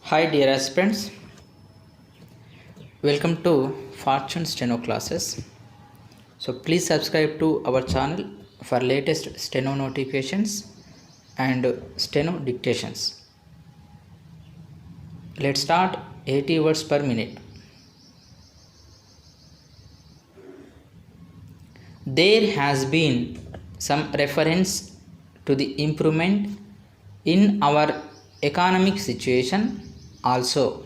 Hi dear aspirants, welcome to Fortune Steno classes. So please subscribe to our channel for latest steno notifications and steno dictations. Let's start 80 words per minute. There has been some reference to the improvement in our economic situation also.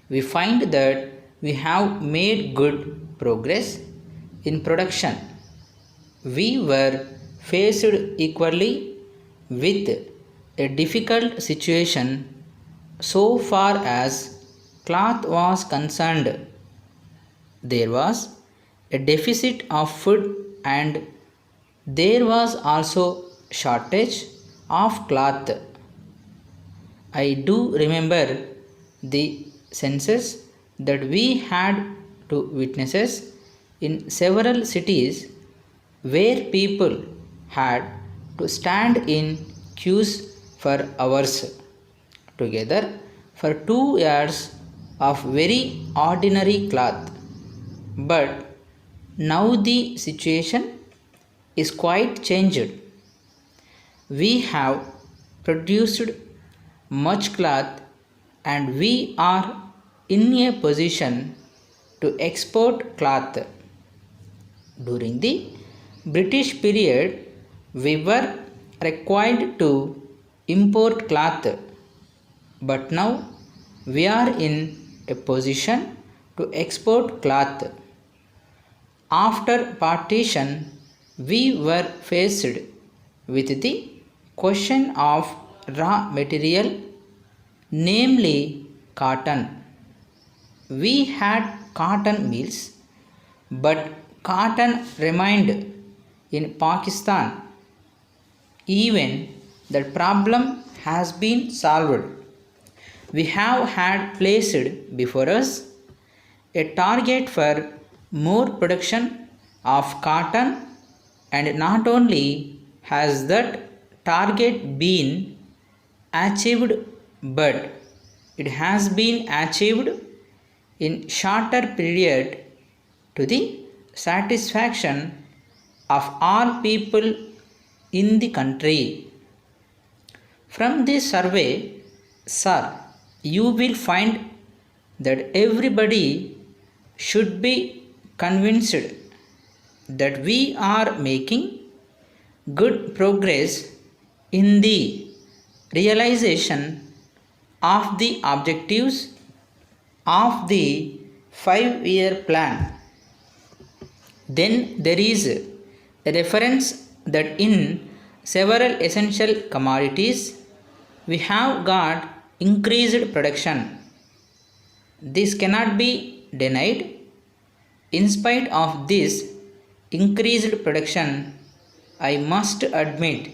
We find that we have made good progress in production. We were faced equally with a difficult situation so far as cloth was concerned. There was a deficit of food and there was also shortage of cloth. I do remember the census that we had to witness in several cities where people had to stand in queues for hours together for 2 yards of very ordinary cloth. But now the situation is quite changed. We have produced much cloth and we are in a position to export cloth. During the British period, we were required to import cloth, but now we are in a position to export cloth. After partition, we were faced with the question of raw material, namely cotton. We had cotton mills, but cotton remained in Pakistan. Even that problem has been solved. We have had placed before us a target for more production of cotton, and not only has that target been achieved, but it has been achieved in shorter period to the satisfaction of all people in the country. From this survey, sir, you will find that everybody should be convinced that we are making good progress in the realization of the objectives of the 5-year plan. Then there is a reference that in several essential commodities we have got increased production. This cannot be denied. In spite of this increased production, I must admit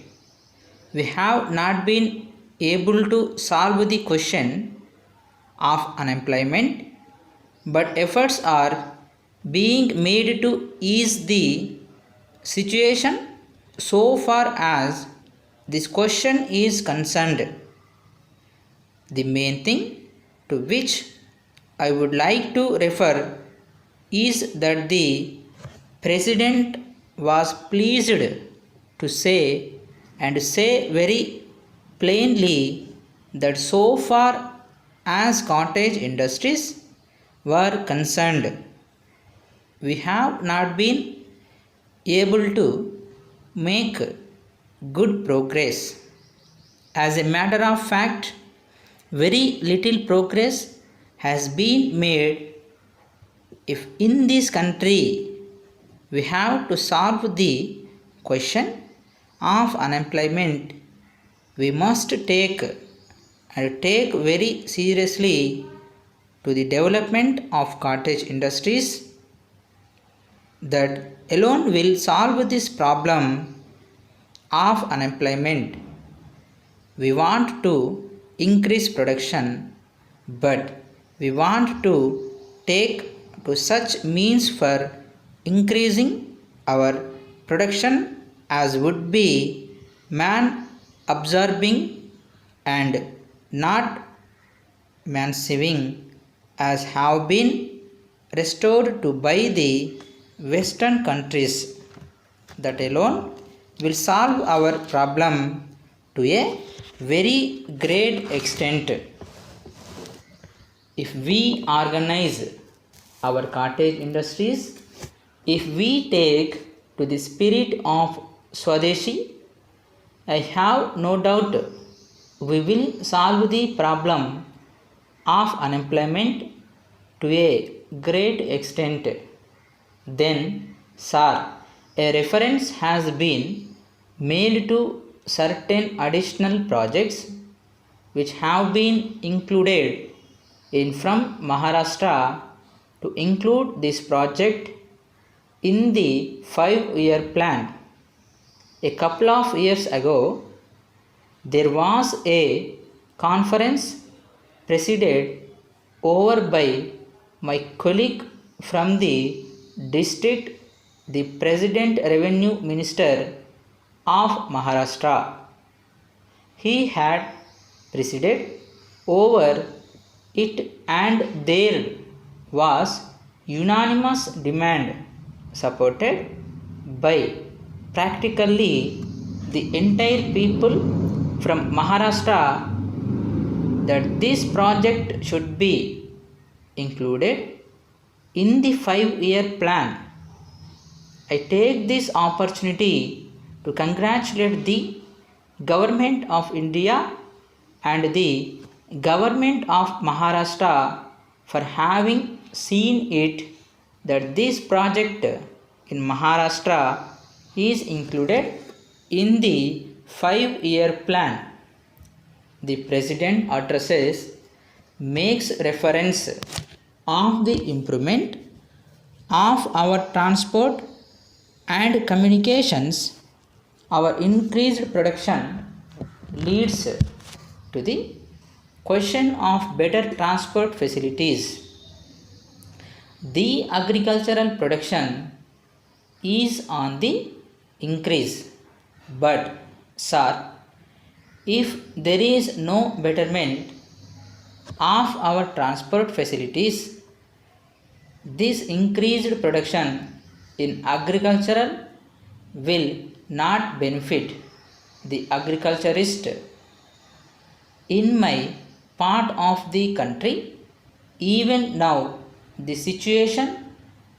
we have not been able to solve the question of unemployment, but efforts are being made to ease the situation so far as this question is concerned. The main thing to which I would like to refer is that the President was pleased to say and say very plainly that so far as cottage industries were concerned, we have not been able to make good progress. As a matter of fact, very little progress has been made. If in this country we have to solve the question of unemployment, we must take very seriously to the development of cottage industries. That alone will solve this problem of unemployment. We want to increase production, but we want to take to such means for increasing our production as would be man absorbing and not mansiving as have been restored to by the Western countries. That alone will solve our problem to a very great extent. If we organize our cottage industries, if we take to the spirit of Swadeshi, I have no doubt we will solve the problem of unemployment to a great extent. Then, sir, a reference has been made to certain additional projects which have been included in from Maharashtra to include this project in the 5-year plan. A couple of years ago, there was a conference presided over by my colleague from the district, the President Revenue Minister of Maharashtra. He had presided over it and there was unanimous demand supported by practically the entire people from Maharashtra that this project should be included in the 5-year plan. I take this opportunity to congratulate the Government of India and the Government of Maharashtra for having seen it that this project in Maharashtra is included in the 5-year plan. The President addresses makes reference of the improvement of our transport and communications. Our increased production leads to the question of better transport facilities. The agricultural production is on the increase, but sir, if there is no betterment of our transport facilities, this increased production in agricultural will not benefit the agriculturist. In my part of the country, even now the situation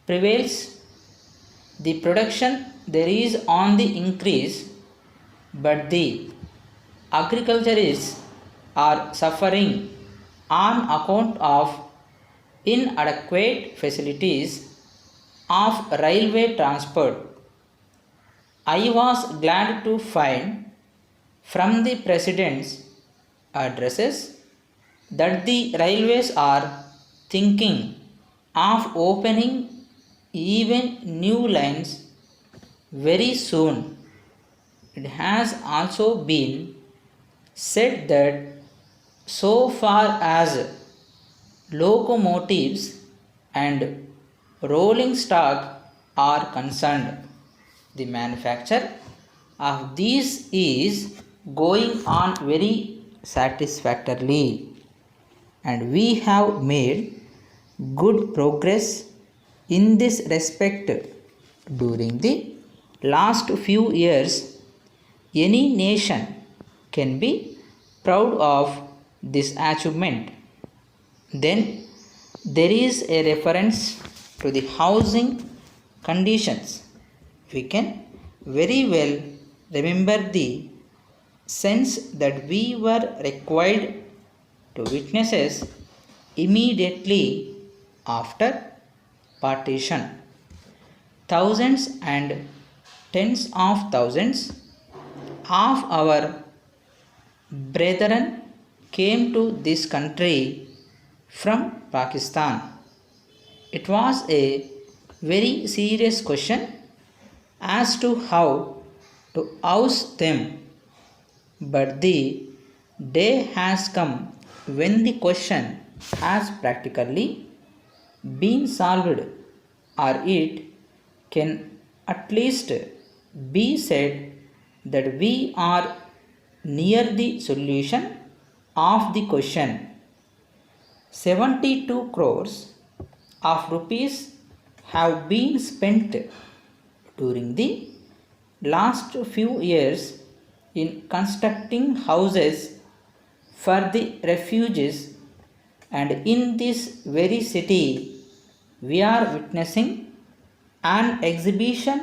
prevails. The production there is on the increase, but the agriculturists are suffering on account of inadequate facilities of railway transport. I was glad to find from the President's addresses that the railways are thinking of opening even new lines very soon. It has also been said that so far as locomotives and rolling stock are concerned, the manufacture of these is going on very satisfactorily, and we have made good progress in this respect during the last few years. Any nation can be proud of this achievement. Then there is a reference to the housing conditions. We can very well remember the sense that we were required to witnesses immediately after partition. Thousands and tens of thousands of our brethren came to this country from Pakistan. It was a very serious question as to how to house them, but the day has come when the question has practically been solved, or it can at least be said that we are near the solution of the question. 72 crores of rupees have been spent during the last few years in constructing houses for the refugees, and in this very city we are witnessing an exhibition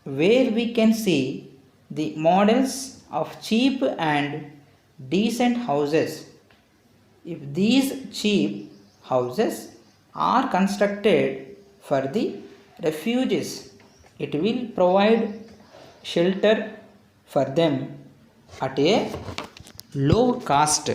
where we can see the models of cheap and decent houses. If these cheap houses are constructed for the refugees, it will provide shelter for them at a low cost.